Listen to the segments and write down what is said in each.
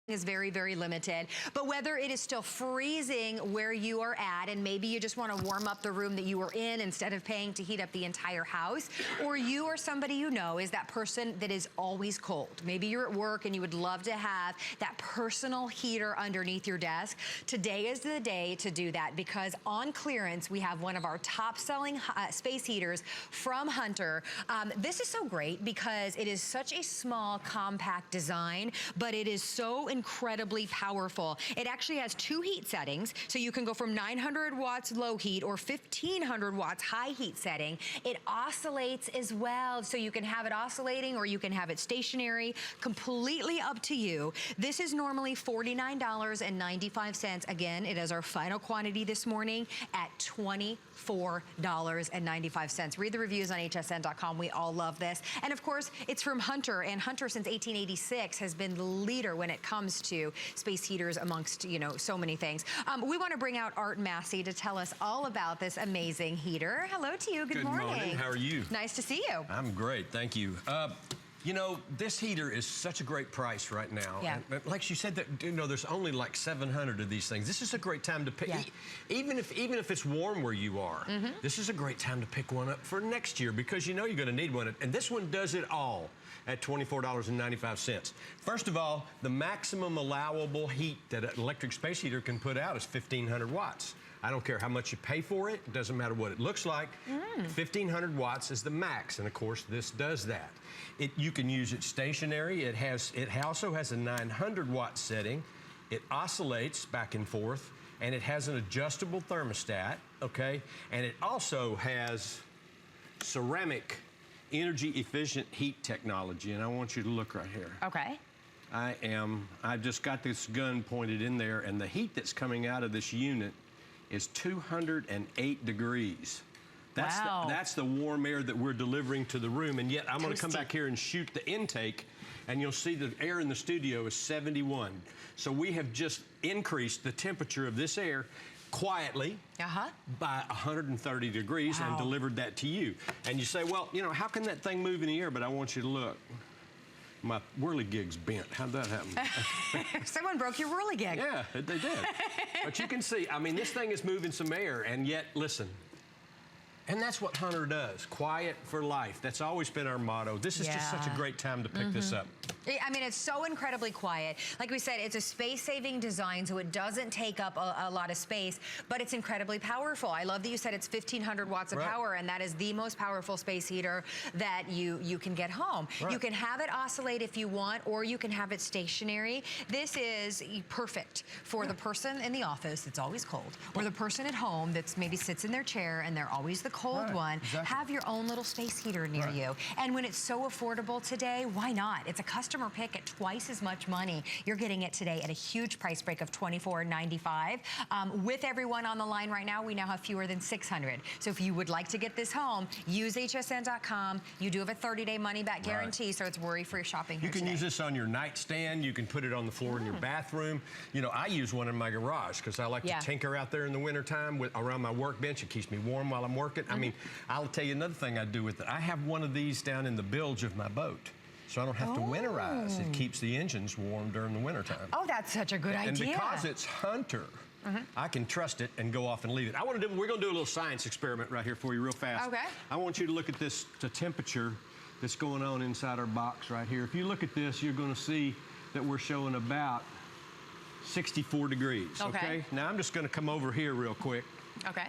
is very, very limited. But whether it is still freezing where you are at, and maybe you just want to warm up the room that you are in instead of paying to heat up the entire house, or you or somebody you know is that person that is always cold. Maybe you're at work and you would love to have that personal heater underneath your desk. Today is the day to do that, because on clearance, we have one of our top selling space heaters from Hunter. This is so great because it is such a small, compact design, but it is so incredibly powerful. It actually has 2 heat settings, so you can go from 900 watts low heat or 1500 watts high heat setting. It oscillates as well, so you can have it oscillating or you can have it stationary, completely up to you. This is normally $49.95. Again, it is our final quantity this morning at $24.95. Read the reviews on hsn.com. We all love this. And of course, it's from Hunter, and Hunter since 1886 has been the leader when it comes to space heaters amongst, you know, so many things. We want to bring out Art Massey to tell us all about this amazing heater. Hello to you. Good morning. How are you? Nice to see you. I'm great. Thank you. You know, this heater is such a great price right now. Yeah. And like she said, that, you know, there's only like 700 of these things. This is a great time to pick. Yeah. Even if it's warm where you are, this is a great time to pick one up for next year, because you know you're going to need one. And this one does it all at $24.95. First of all, the maximum allowable heat that an electric space heater can put out is 1,500 watts. I don't care how much you pay for it. It doesn't matter what it looks like. 1,500 watts is the max, and of course, this does that. You can use it stationary. It also has a 900 watt setting. It oscillates back and forth, and it has an adjustable thermostat, okay? And it also has ceramic energy efficient heat technology, and I want you to look right here. Okay. I've just got this gun pointed in there, and the heat that's coming out of this unit is 208 degrees. That's the warm air that we're delivering to the room, and yet I'm going to come back here and shoot the intake, and you'll see the air in the studio is 71. So we have just increased the temperature of this air quietly by 130 degrees and delivered that to you. And you say, well, you know, how can that thing move in the air? But I want you to look. My whirligig's bent. How'd that happen? Someone broke your whirligig. Yeah, they did. But you can see, I mean, this thing is moving some air, and yet, listen. And that's what Hunter does. Quiet for life. That's always been our motto. This is just such a great time to pick this up. I mean, it's so incredibly quiet. Like we said, it's a space-saving design, so it doesn't take up a lot of space, but it's incredibly powerful. I love that you said it's 1,500 watts of power, and that is the most powerful space heater that you can get home. You can have it oscillate if you want, or you can have it stationary. This is perfect for the person in the office that's always cold, or the person at home that's maybe sits in their chair and they're always the cold one. Have your own little space heater near you. And when it's so affordable today, why not? It's a customer pick at twice as much money. You're getting it today at a huge price break of $24.95. With everyone on the line right now, we now have fewer than 600. So if you would like to get this home, use hsn.com. You do have a 30-day money-back guarantee, so it's worry-free shopping here today. You can use this on your nightstand. You can put it on the floor in your bathroom. You know, I use one in my garage because I like to tinker out there in the wintertime around my workbench. It keeps me warm while I'm working. I mean, I'll tell you another thing I do with it. I have one of these down in the bilge of my boat, so I don't have to winterize. It keeps the engines warm during the wintertime. Oh, that's such a good idea. And because it's Hunter, I can trust it and go off and leave it. We're going to do a little science experiment right here for you real fast. Okay. I want you to look at the temperature that's going on inside our box right here. If you look at this, you're going to see that we're showing about 64 degrees, okay? Now, I'm just going to come over here real quick.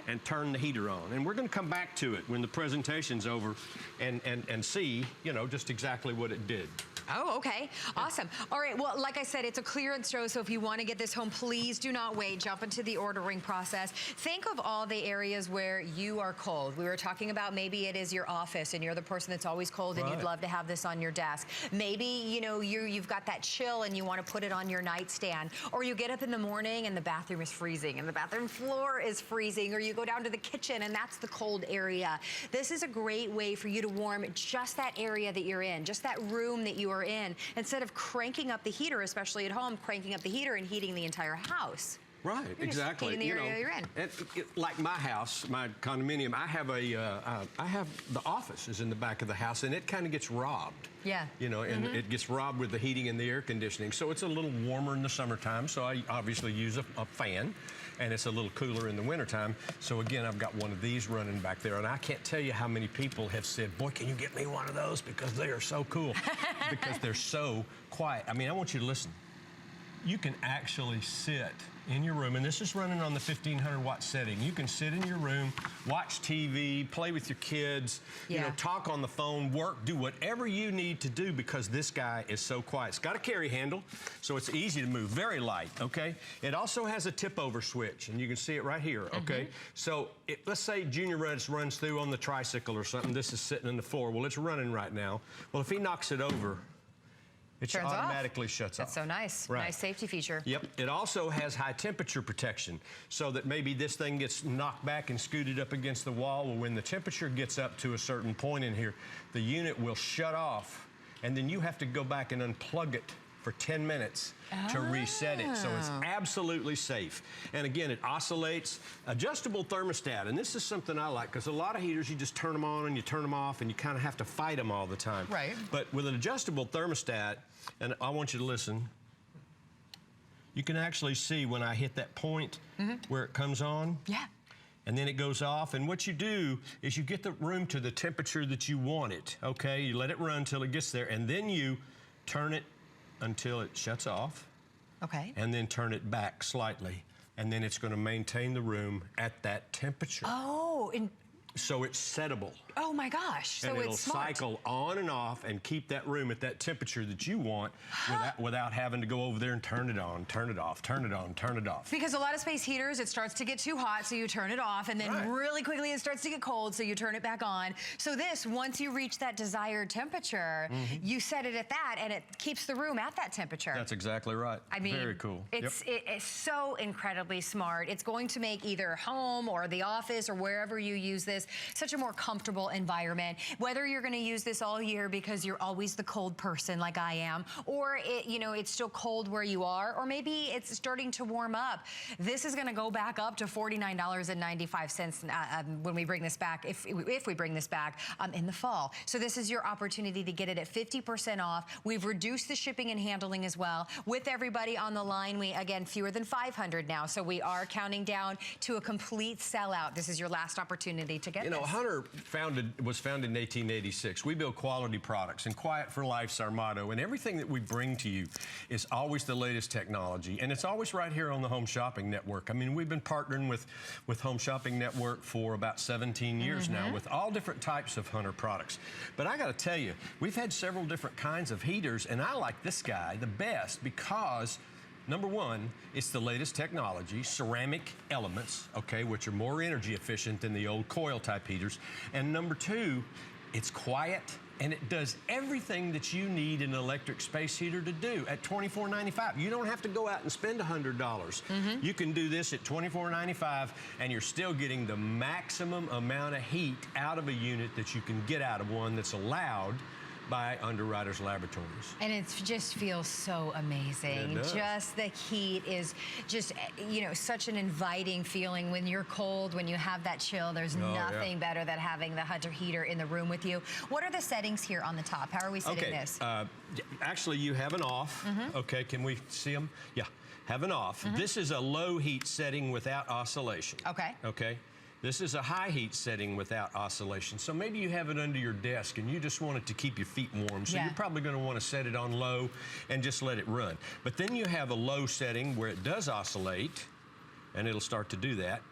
And turn the heater on. And we're going to come back to it when the presentation's over and see, you know, just exactly what it did. Oh, okay. Awesome. All right. Well, like I said, it's a clearance show, so if you want to get this home, please do not wait. Jump into the ordering process. Think of all the areas where you are cold. We were talking about maybe it is your office and you're the person that's always cold and you'd love to have this on your desk. Maybe, you know, you've got that chill and you want to put it on your nightstand. Or you get up in the morning and the bathroom is freezing and the bathroom floor is freezing, or you go down to the kitchen and that's the cold area. This is a great way for you to warm just that area that you're in, just that room that you are in, instead of cranking up the heater, especially at home, cranking up the heater and heating the entire house. Right, exactly. Heating the area you're in. Like my house, my condominium, I have the office is in the back of the house, and it kind of gets robbed. Yeah. You know, and it gets robbed with the heating and the air conditioning. So it's a little warmer in the summertime, so I obviously use a fan, and it's a little cooler in the wintertime. So again, I've got one of these running back there, and I can't tell you how many people have said, boy, can you get me one of those? Because they are so cool, because they're so quiet. I mean, I want you to listen. You can actually sit in your room, and this is running on the 1500-watt setting. You can sit in your room, watch TV, play with your kids, you know, talk on the phone, work, do whatever you need to do, because this guy is so quiet. It's got a carry handle, so it's easy to move, very light, okay? It also has a tip-over switch, and you can see it right here, okay? So let's say Junior runs through on the tricycle or something. This is sitting on the floor. Well, it's running right now. Well, if he knocks it over, it automatically shuts off. That's so nice. Right. Nice safety feature. Yep. It also has high temperature protection, so that maybe this thing gets knocked back and scooted up against the wall. Well, when the temperature gets up to a certain point in here, the unit will shut off, and then you have to go back and unplug it for 10 minutes to reset it. So it's absolutely safe. And again, it oscillates. Adjustable thermostat, and this is something I like, because a lot of heaters, you just turn them on and you turn them off, and you kind of have to fight them all the time. Right. But with an adjustable thermostat, and I want you to listen, you can actually see when I hit that point where it comes on. Yeah. And then it goes off, and what you do is you get the room to the temperature that you want it, okay? You let it run till it gets there, and then you turn it until it shuts off. Okay. And then turn it back slightly, and then it's going to maintain the room at that temperature. Oh, So it's settable. Oh my gosh, so and it'll it's smart. cycle on and off and keep that room at that temperature that you want without having to go over there and turn it on, turn it off, turn it on, turn it off. Because a lot of space heaters, it starts to get too hot, so you turn it off, and then really quickly it starts to get cold, so you turn it back on. So this, once you reach that desired temperature, you set it at that, and it keeps the room at that temperature. That's exactly right. I mean, very cool. It's so incredibly smart. It's going to make either home or the office or wherever you use this such a more comfortable environment. Whether you're going to use this all year because you're always the cold person like I am, or it's still cold where you are, or maybe it's starting to warm up. This is going to go back up to $49.95 when we bring this back, if we bring this back in the fall. So this is your opportunity to get it at 50% off. We've reduced the shipping and handling as well. With everybody on the line, again, fewer than 500 now, so we are counting down to a complete sellout. This is your last opportunity to get this. Hunter was founded in 1886. We build quality products, and Quiet for Life's our motto, and everything that we bring to you is always the latest technology, and it's always right here on the Home Shopping Network. I mean, we've been partnering with Home Shopping Network for about 17 years now with all different types of Hunter products. But I got to tell you, we've had several different kinds of heaters, and I like this guy the best because number one, it's the latest technology, ceramic elements, okay, which are more energy efficient than the old coil type heaters. And number two, it's quiet, and it does everything that you need an electric space heater to do at $24.95. You don't have to go out and spend $100. You can do this at $24.95, and you're still getting the maximum amount of heat out of a unit that you can get out of one that's allowed by Underwriters Laboratories. And it just feels so amazing. Just the heat is just, such an inviting feeling when you're cold, when you have that chill. There's nothing better than having the Hunter heater in the room with you. What are the settings here on the top? How are we setting this? Actually, you have an off. Okay, can we see them? Yeah, have an off. This is a low heat setting without oscillation. Okay. Okay. This is a high heat setting without oscillation. So maybe you have it under your desk and you just want it to keep your feet warm. So you're probably going to want to set it on low and just let it run. But then you have a low setting where it does oscillate, and it'll start to do that.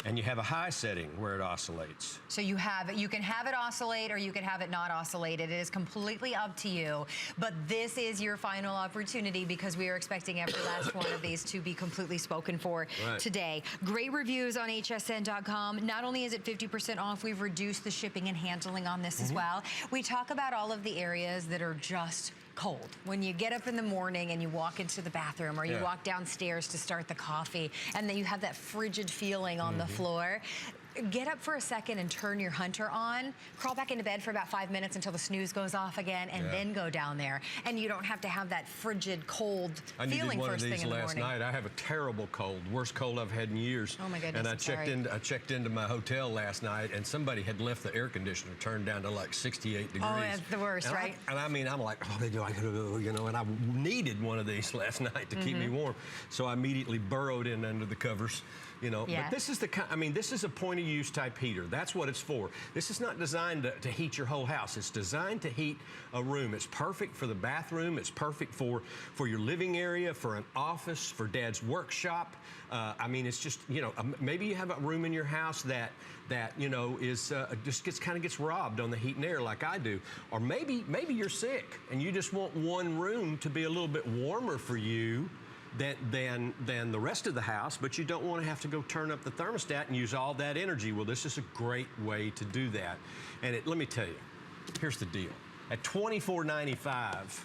And you have a high setting where it oscillates. So you can have it oscillate, or you can have it not oscillated. It is completely up to you. But this is your final opportunity, because we are expecting every last one of these to be completely spoken for today. Great reviews on hsn.com. Not only is it 50% off, we've reduced the shipping and handling on this as well. We talk about all of the areas that are just cold. When you get up in the morning and you walk into the bathroom, or you walk downstairs to start the coffee, and then you have that frigid feeling on the floor. get up for a second and turn your Hunter on, crawl back into bed for about 5 minutes until the snooze goes off again, and then go down there. And you don't have to have that frigid, cold feeling first thing in the morning. I needed one of these last night. I have a terrible cold, worst cold I've had in years. Oh my goodness, and I checked into my hotel last night, and somebody had left the air conditioner turned down to like 68 degrees. Oh, that's the worst, right? I mean, I'm like, oh, you know, and I needed one of these last night to keep me warm. So I immediately burrowed in under the covers. You know, but this is the kind, I mean, this is a point of use type heater. That's what it's for. This is not designed to heat your whole house. It's designed to heat a room. It's perfect for the bathroom. It's perfect for your living area, for an office, for Dad's workshop. I mean, it's just, you know, maybe you have a room in your house that you know is just kind of gets robbed on the heat and air like I do, or maybe you're sick and you just want one room to be a little bit warmer for you than the rest of the house, but you don't want to have to go turn up the thermostat and use all that energy. Well, this is a great way to do that. And let me tell you, here's the deal. At $24.95,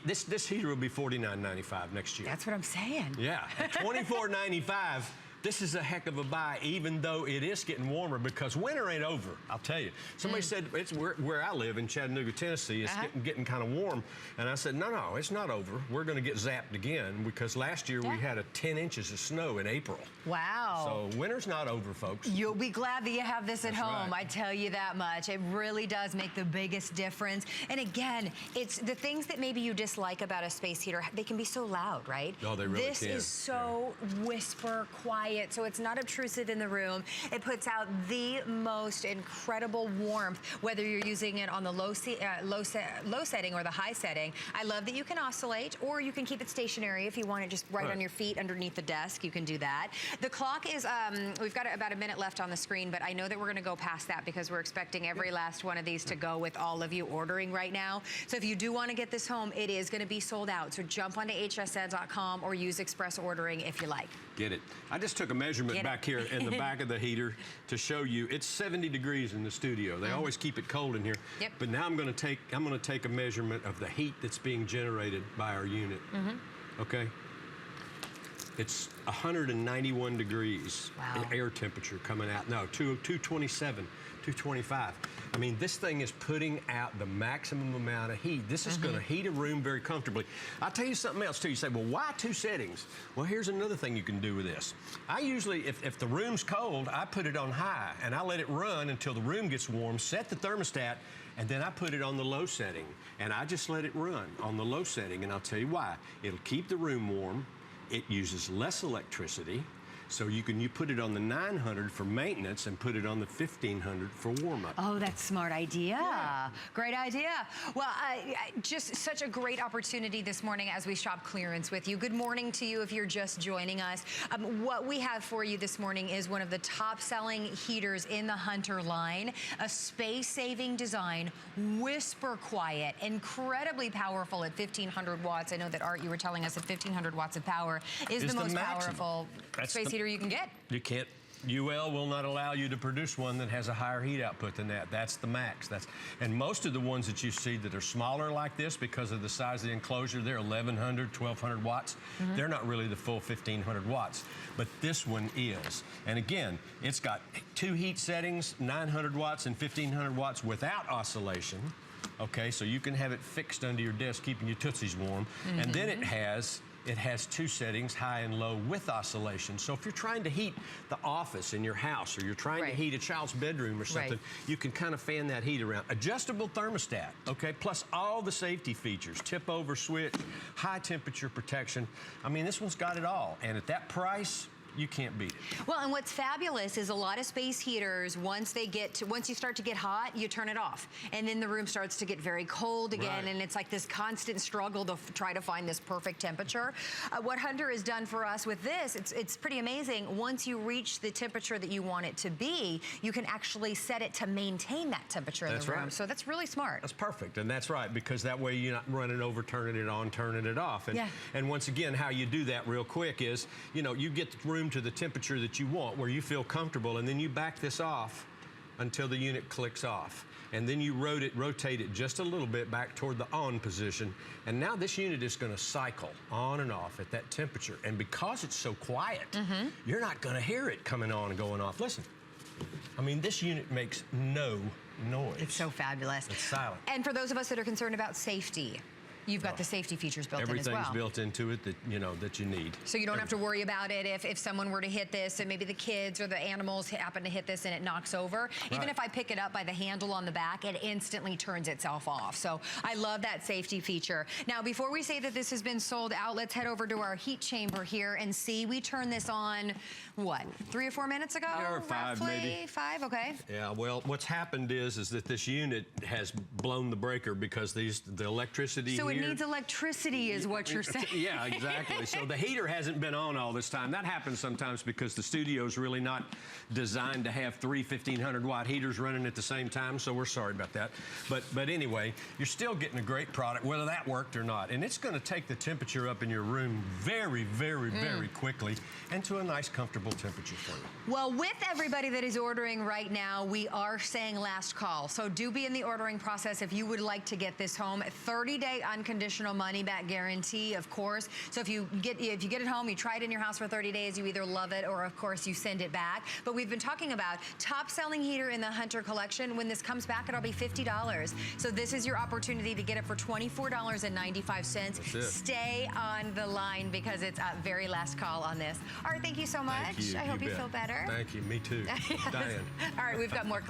this heater will be $49.95 next year. That's what I'm saying. Yeah, at $24.95. This is a heck of a buy, even though it is getting warmer, because winter ain't over, I'll tell you. Somebody said, it's where I live in Chattanooga, Tennessee, it's getting kind of warm. And I said, no, it's not over. We're going to get zapped again, because last year we had 10 inches of snow in April. Wow. So winter's not over, folks. You'll be glad that you have this at home, I tell you that much. It really does make the biggest difference. And again, it's the things that maybe you dislike about a space heater, they can be so loud, right? Oh, they really can. This is so whisper, quiet. So it's not obtrusive in the room. It puts out the most incredible warmth, whether you're using it on the low setting or the high setting. I love that you can oscillate, or you can keep it stationary if you want it just right on your feet underneath the desk. You can do that. The clock is, we've got about a minute left on the screen, but I know that we're going to go past that because we're expecting every last one of these to go with all of you ordering right now. So if you do want to get this home, it is going to be sold out. So jump onto hsn.com or use express ordering if you like. Get it. I just took a measurement back here in the back of the heater to show you it's 70 degrees in the studio. They always keep it cold in here. But now I'm going to take a measurement of the heat that's being generated by our unit. Okay? It's 191 degrees in air temperature coming out. No, 227, 225. I mean, this thing is putting out the maximum amount of heat. This is going to heat a room very comfortably. I'll tell you something else, too. You say, well, why 2 settings? Well, here's another thing you can do with this. I usually, if the room's cold, I put it on high, and I let it run until the room gets warm, set the thermostat, and then I put it on the low setting. And I just let it run on the low setting, and I'll tell you why. It'll keep the room warm. It uses less electricity. So you put it on the 900 for maintenance and put it on the 1500 for warm-up. Oh, that's a smart idea. Yeah. Great idea. Well, just such a great opportunity this morning as we shop clearance with you. Good morning to you if you're just joining us. What we have for you this morning is one of the top-selling heaters in the Hunter line, a space-saving design, whisper quiet, incredibly powerful at 1500 watts. I know that, Art, you were telling us that 1500 watts of power is the most powerful space heater you can get. You can't. UL will not allow you to produce one that has a higher heat output than that. That's the max. And most of the ones that you see that are smaller like this, because of the size of the enclosure, they're 1100, 1200 watts. They're not really the full 1500 watts. But this one is. And again, it's got 2 heat settings, 900 watts and 1500 watts without oscillation. Okay, so you can have it fixed under your desk, keeping your tootsies warm. And then it has 2 settings, high and low, with oscillation. So if you're trying to heat the office in your house, or you're trying to heat a child's bedroom or something, you can kind of fan that heat around. Adjustable thermostat, okay, plus all the safety features, tip over switch, high temperature protection. I mean, this one's got it all. And at that price, you can't beat it. Well, and what's fabulous is a lot of space heaters, once you start to get hot, you turn it off. And then the room starts to get very cold again, and it's like this constant struggle to try to find this perfect temperature. What Hunter has done for us with this, it's pretty amazing. Once you reach the temperature that you want it to be, you can actually set it to maintain that temperature in the room. So that's really smart. That's perfect, and that's right, because that way you're not running over, turning it on, turning it off. And once again, how you do that real quick is, you get the room to the temperature that you want, where you feel comfortable, and then you back this off until the unit clicks off. And then you rotate it just a little bit back toward the on position. And now this unit is going to cycle on and off at that temperature. And because it's so quiet, you're not going to hear it coming on and going off. Listen. I mean, this unit makes no noise. It's so fabulous. It's silent. And for those of us that are concerned about safety, you've got the safety features built in as well. Everything's built into it that that you need. So you don't have to worry about it if someone were to hit this and maybe the kids or the animals happen to hit this and it knocks over. Even if I pick it up by the handle on the back, it instantly turns itself off. So I love that safety feature. Now, before we say that this has been sold out, let's head over to our heat chamber here and see. We turned this on, what, 3 or 4 minutes ago? Or 5 roughly? maybe. 5, okay. Yeah, well, what's happened is that this unit has blown the breaker because the electricity So here, it needs electricity is what you're saying. Yeah, exactly. So the heater hasn't been on all this time. That happens sometimes because the studio's really not designed to have 3 1,500-watt heaters running at the same time, so we're sorry about that. But anyway, you're still getting a great product, whether that worked or not. And it's going to take the temperature up in your room very, very, very quickly and to a nice, comfortable temperature for you. Well, with everybody that is ordering right now, we are saying last call. So do be in the ordering process if you would like to get this home. 30-day unconditional money-back guarantee, of course. So if you get it home, you try it in your house for 30 days, you either love it or, of course, you send it back. But we've been talking about top-selling heater in the Hunter collection. When this comes back, it'll be $50. So this is your opportunity to get it for $24.95. Stay on the line because it's a very last call on this. All right, thank you so much. Thank you. I hope you bet. feel better. Thank you. Me too. Yes. Diane. All right, we've got more